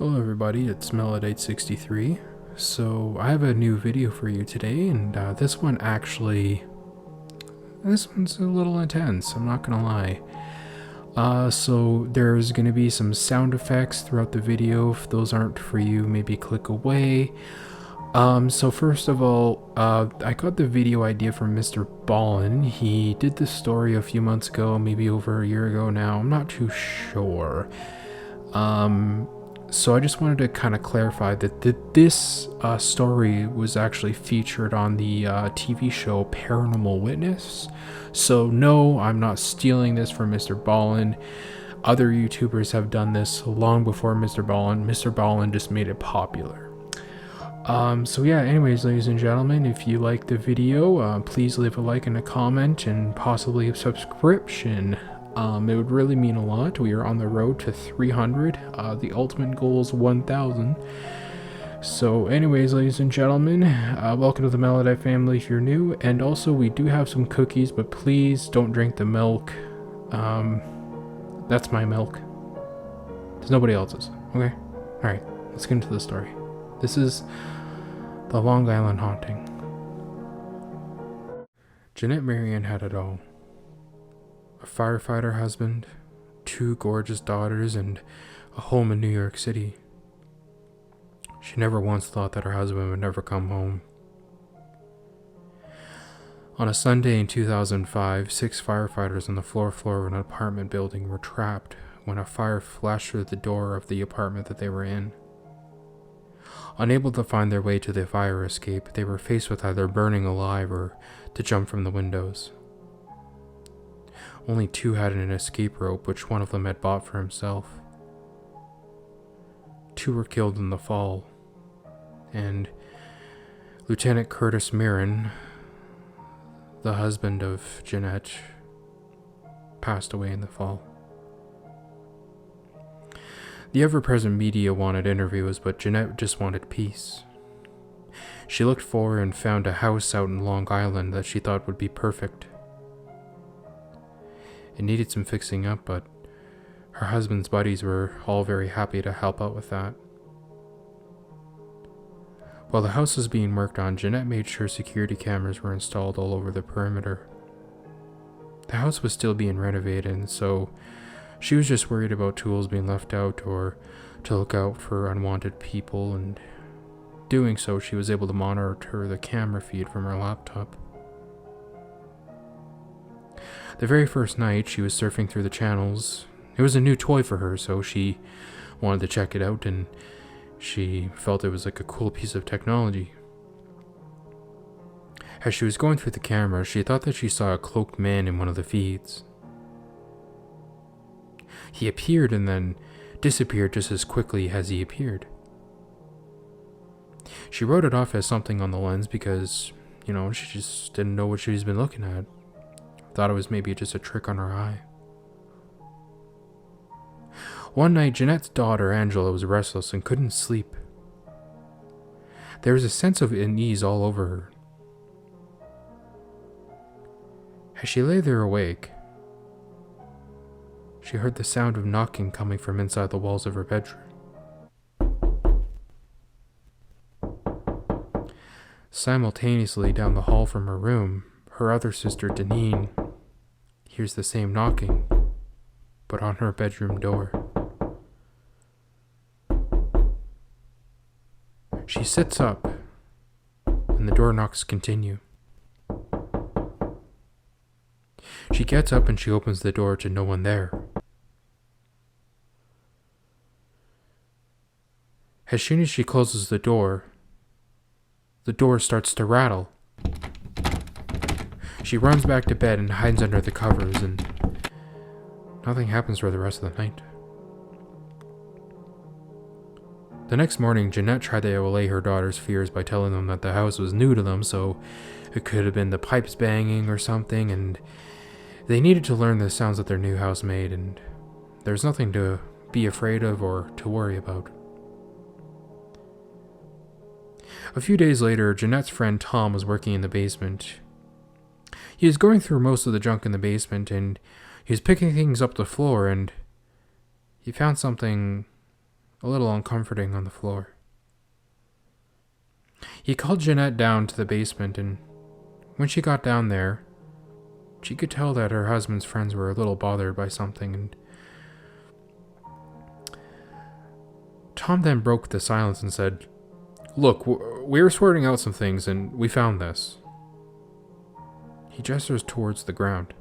Hello everybody, it's Melodite63. So I have a new video for you today, and this one's a little intense, I'm not gonna lie. So there's gonna be some sound effects throughout the video. If those aren't for you, maybe click away. So first of all, I got the video idea from Mr. Ballin. He did this story a few months ago, maybe over a year ago now, I'm not too sure. So I just wanted to kind of clarify that this story was actually featured on the TV show Paranormal Witness. So no, I'm not stealing this from Mr. Ballin. Other YouTubers have done this long before Mr. Ballin. Mr. Ballin just made it popular. So yeah, anyways, ladies and gentlemen, if you like the video, please leave a like and a comment and possibly a subscription. It would really mean a lot. We are on the road to 300. The ultimate goal is 1,000. So anyways, ladies and gentlemen, welcome to the Melodite family if you're new. And also, we do have some cookies, but please don't drink the milk. That's my milk. There's nobody else's. Okay? Alright, let's get into the story. This is the Long Island Haunting. Jeanette Marion had it all. A firefighter husband, 2 gorgeous daughters, and a home in New York City. She never once thought that her husband would never come home. On a Sunday in 2005, 6 firefighters on the floor of an apartment building were trapped when a fire flashed through the door of the apartment that they were in. Unable to find their way to the fire escape, they were faced with either burning alive or to jump from the windows. Only 2 had an escape rope, which one of them had bought for himself. 2 were killed in the fall, and Lieutenant Curtis Mirren, the husband of Jeanette, passed away in the fall. The ever-present media wanted interviews, but Jeanette just wanted peace. She looked for and found a house out in Long Island that she thought would be perfect. It needed some fixing up, but her husband's buddies were all very happy to help out with that. While the house was being worked on, Jeanette made sure security cameras were installed all over the perimeter. The house was still being renovated, and so she was just worried about tools being left out or to look out for unwanted people, and doing so, she was able to monitor the camera feed from her laptop. The very first night, she was surfing through the channels. It was a new toy for her, so she wanted to check it out, and she felt it was like a cool piece of technology. As she was going through the camera, she thought that she saw a cloaked man in one of the feeds. He appeared and then disappeared just as quickly as he appeared. She wrote it off as something on the lens because, she just didn't know what she's been looking at. Thought it was maybe just a trick on her eye. One night, Jeanette's daughter, Angela, was restless and couldn't sleep. There was a sense of unease all over her. As she lay there awake, she heard the sound of knocking coming from inside the walls of her bedroom. Simultaneously down the hall from her room, her other sister, Deneen, hears the same knocking, but on her bedroom door. She sits up, and the door knocks continue. She gets up and she opens the door to no one there. As soon as she closes the door starts to rattle. She runs back to bed and hides under the covers, and nothing happens for the rest of the night. The next morning, Jeanette tried to allay her daughter's fears by telling them that the house was new to them, so it could have been the pipes banging or something, and they needed to learn the sounds that their new house made, and there's nothing to be afraid of or to worry about. A few days later, Jeanette's friend Tom was working in the basement. He was going through most of the junk in the basement, and he was picking things up the floor, and he found something a little uncomforting on the floor. He called Jeanette down to the basement, and when she got down there, she could tell that her husband's friends were a little bothered by something, and Tom then broke the silence and said, "Look, we were sorting out some things, and we found this." He gestures towards the ground.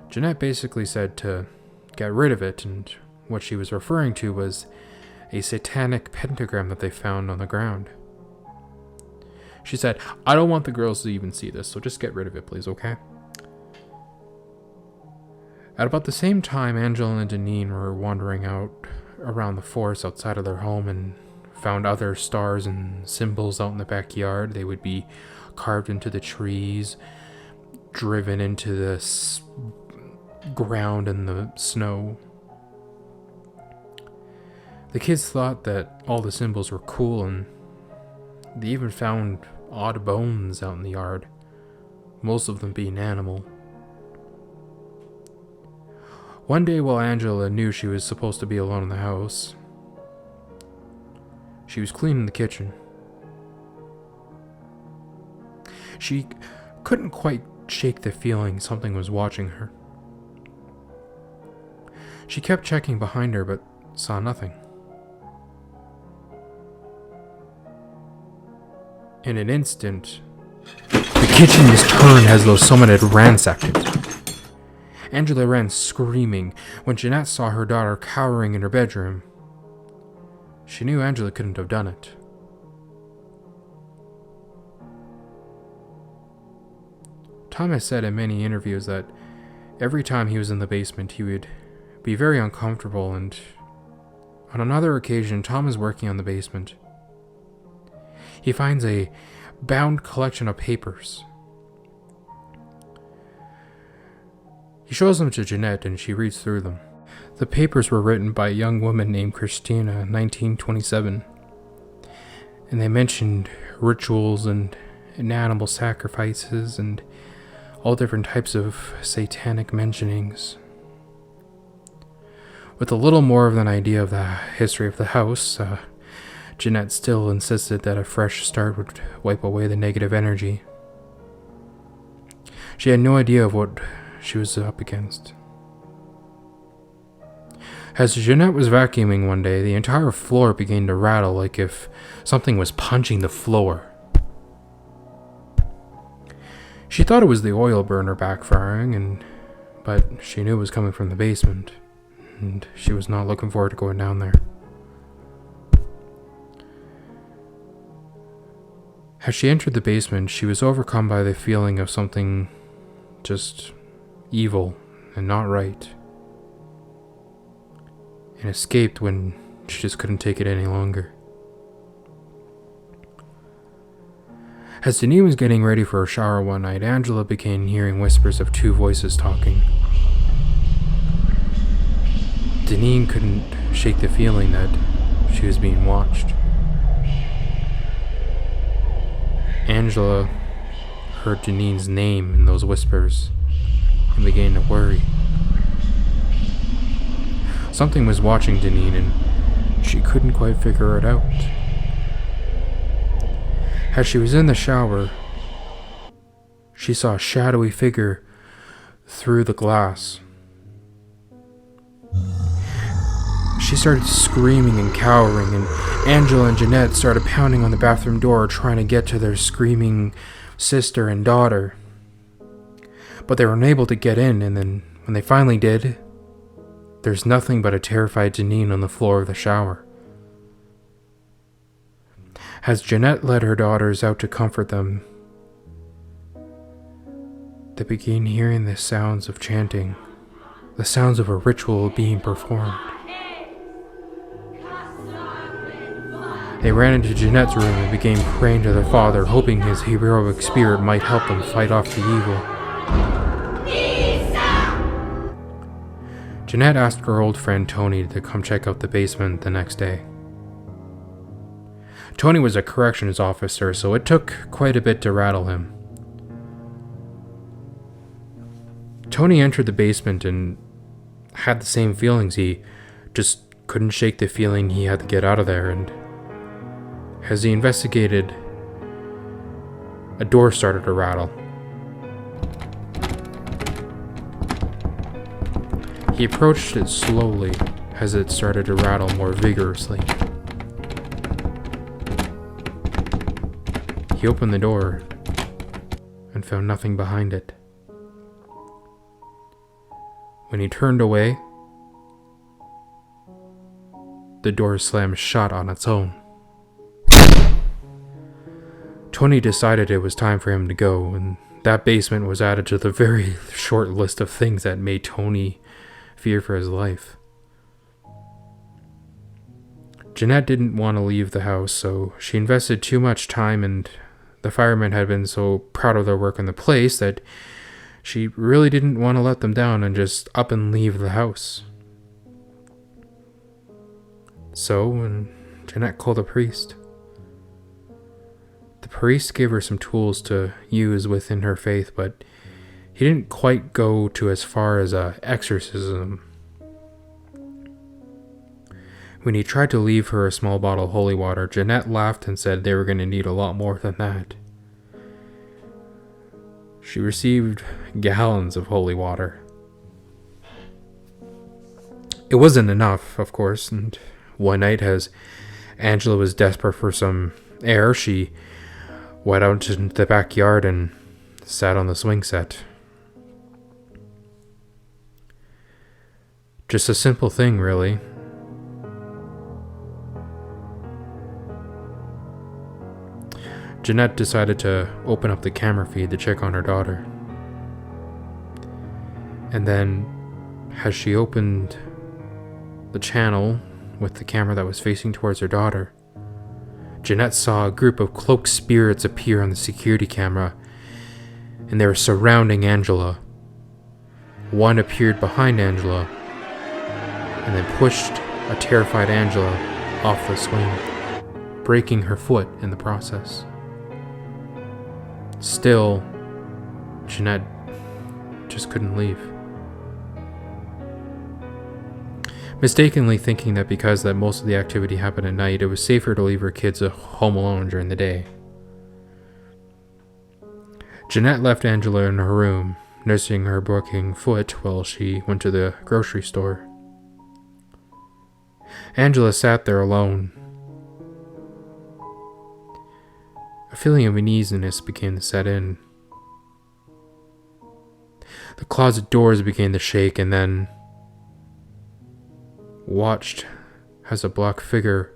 Jeanette basically said to get rid of it, and what she was referring to was a satanic pentagram that they found on the ground. She said, "I don't want the girls to even see this, so just get rid of it, please, okay?" At about the same time, Angela and Deneen were wandering out around the forest outside of their home and found other stars and symbols out in the backyard. They would be carved into the trees, driven into the ground and the snow. The kids thought that all the symbols were cool, and they even found odd bones out in the yard, most of them being animal. One day, while Angela knew she was supposed to be alone in the house, she was cleaning the kitchen. She couldn't quite shake the feeling something was watching her. She kept checking behind her, but saw nothing. In an instant, the kitchen was turned as though someone had ransacked it. Angela ran screaming when Jeanette saw her daughter cowering in her bedroom. She knew Angela couldn't have done it. Tom has said in many interviews that every time he was in the basement, he would be very uncomfortable, and on another occasion, Tom is working on the basement. He finds a bound collection of papers. He shows them to Jeanette, and she reads through them. The papers were written by a young woman named Christina in 1927, and they mentioned rituals and animal sacrifices and all different types of satanic mentionings. With a little more of an idea of the history of the house, Jeanette still insisted that a fresh start would wipe away the negative energy. She had no idea of what she was up against. As Jeanette was vacuuming one day, the entire floor began to rattle like if something was punching the floor. She thought it was the oil burner backfiring, but she knew it was coming from the basement, and she was not looking forward to going down there. As she entered the basement, she was overcome by the feeling of something just evil and not right, and escaped when she just couldn't take it any longer. As Deneen was getting ready for a shower one night, Angela began hearing whispers of two voices talking. Deneen couldn't shake the feeling that she was being watched. Angela heard Deneen's name in those whispers and began to worry. Something was watching Deneen, and she couldn't quite figure it out. As she was in the shower, she saw a shadowy figure through the glass. She started screaming and cowering, and Angela and Jeanette started pounding on the bathroom door trying to get to their screaming sister and daughter. But they were unable to get in, and then when they finally did, there's nothing but a terrified Deneen on the floor of the shower. As Jeanette led her daughters out to comfort them, they began hearing the sounds of chanting, the sounds of a ritual being performed. They ran into Jeanette's room and began praying to their father, hoping his heroic spirit might help them fight off the evil. Jeanette asked her old friend Tony to come check out the basement the next day. Tony was a corrections officer, so it took quite a bit to rattle him. Tony entered the basement and had the same feelings. He just couldn't shake the feeling he had to get out of there, and as he investigated, a door started to rattle. He approached it slowly as it started to rattle more vigorously. He opened the door and found nothing behind it. When he turned away, the door slammed shut on its own. Tony decided it was time for him to go, and that basement was added to the very short list of things that made Tony fear for his life. Jeanette didn't want to leave the house, so she invested too much time, and the firemen had been so proud of their work in the place that she really didn't want to let them down and just up and leave the house. So, when Jeanette called a priest, the priest gave her some tools to use within her faith, but he didn't quite go to as far as a exorcism. When he tried to leave her a small bottle of holy water, Jeanette laughed and said they were going to need a lot more than that. She received gallons of holy water. It wasn't enough, of course, and one night, as Angela was desperate for some air, she went out into the backyard and sat on the swing set. Just a simple thing, really. Jeanette decided to open up the camera feed to check on her daughter. And then, as she opened the channel with the camera that was facing towards her daughter, Jeanette saw a group of cloaked spirits appear on the security camera, and they were surrounding Angela. One appeared behind Angela, and then pushed a terrified Angela off the swing, breaking her foot in the process. Still, Jeanette just couldn't leave. Mistakenly thinking that because that most of the activity happened at night, it was safer to leave her kids at home alone during the day. Jeanette left Angela in her room, nursing her broken foot while she went to the grocery store. Angela sat there alone. A feeling of uneasiness began to set in. The closet doors began to shake, and then watched as a black figure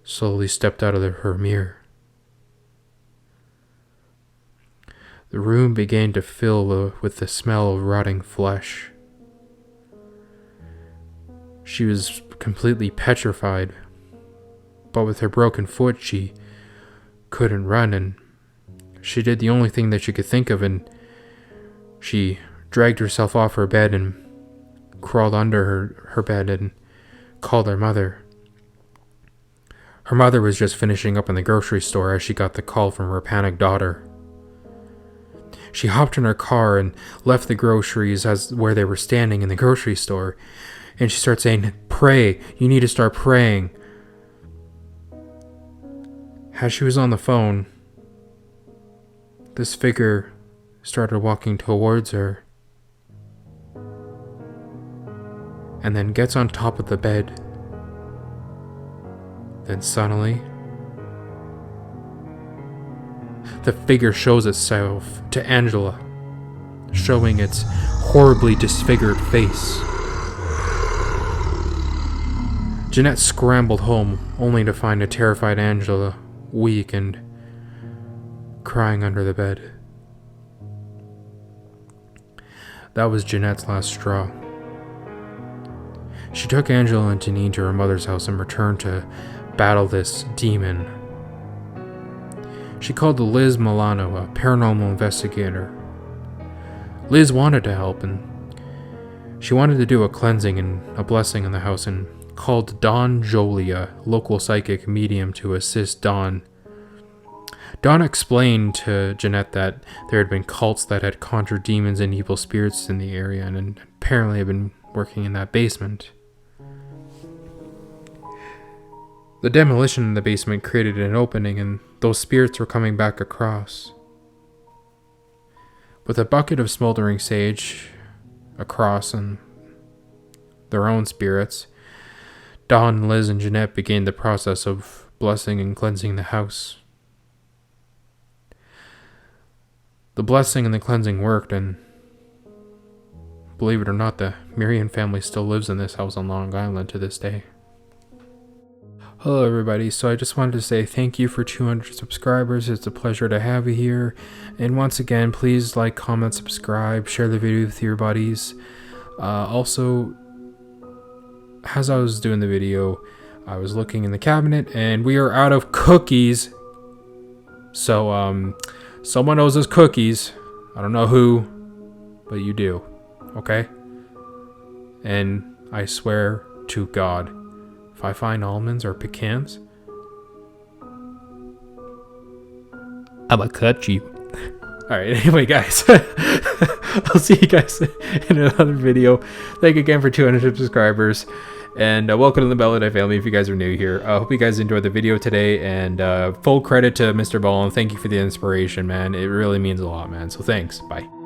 slowly stepped out of her mirror. The room began to fill with the smell of rotting flesh. She was completely petrified, but with her broken foot, she couldn't run, and she did the only thing that she could think of, and she dragged herself off her bed and crawled under her bed and called her mother. Her mother was just finishing up in the grocery store as she got the call from her panicked daughter. She hopped in her car and left the groceries as where they were standing in the grocery store, and she started saying, "Pray, you need to start praying." As she was on the phone, this figure started walking towards her, and then gets on top of the bed. Then suddenly, the figure shows itself to Angela, showing its horribly disfigured face. Jeanette scrambled home, only to find a terrified Angela, weak and crying under the bed. That was Jeanette's last straw. She took Angela and Janine to her mother's house and returned to battle this demon. She called Liz Milano, a paranormal investigator. Liz wanted to help, and she wanted to do a cleansing and a blessing in the house, and called Dawn Jolie, a local psychic medium, to assist Dawn. Dawn explained to Jeanette that there had been cults that had conjured demons and evil spirits in the area, and apparently had been working in that basement. The demolition in the basement created an opening, and those spirits were coming back across. With a bucket of smoldering sage across and their own spirits, Dawn, Liz, and Jeanette began the process of blessing and cleansing the house. The blessing and the cleansing worked, and believe it or not, the Miriam family still lives in this house on Long Island to this day. Hello everybody, so I just wanted to say thank you for 200 subscribers. It's a pleasure to have you here. And once again, please like, comment, subscribe, share the video with your buddies. Also, as I was doing the video, I was looking in the cabinet and we are out of cookies. So, someone owes us cookies. I don't know who, but you do. Okay? And I swear to God, if I find almonds or pecans, I'ma cut you. Alright, anyway guys, I'll see you guys in another video. Thank you again for 200 subscribers, and welcome to the Belladie family if you guys are new here. I hope you guys enjoyed the video today, and full credit to Mr. Ball, and thank you for the inspiration, man. It really means a lot, man, so thanks. Bye.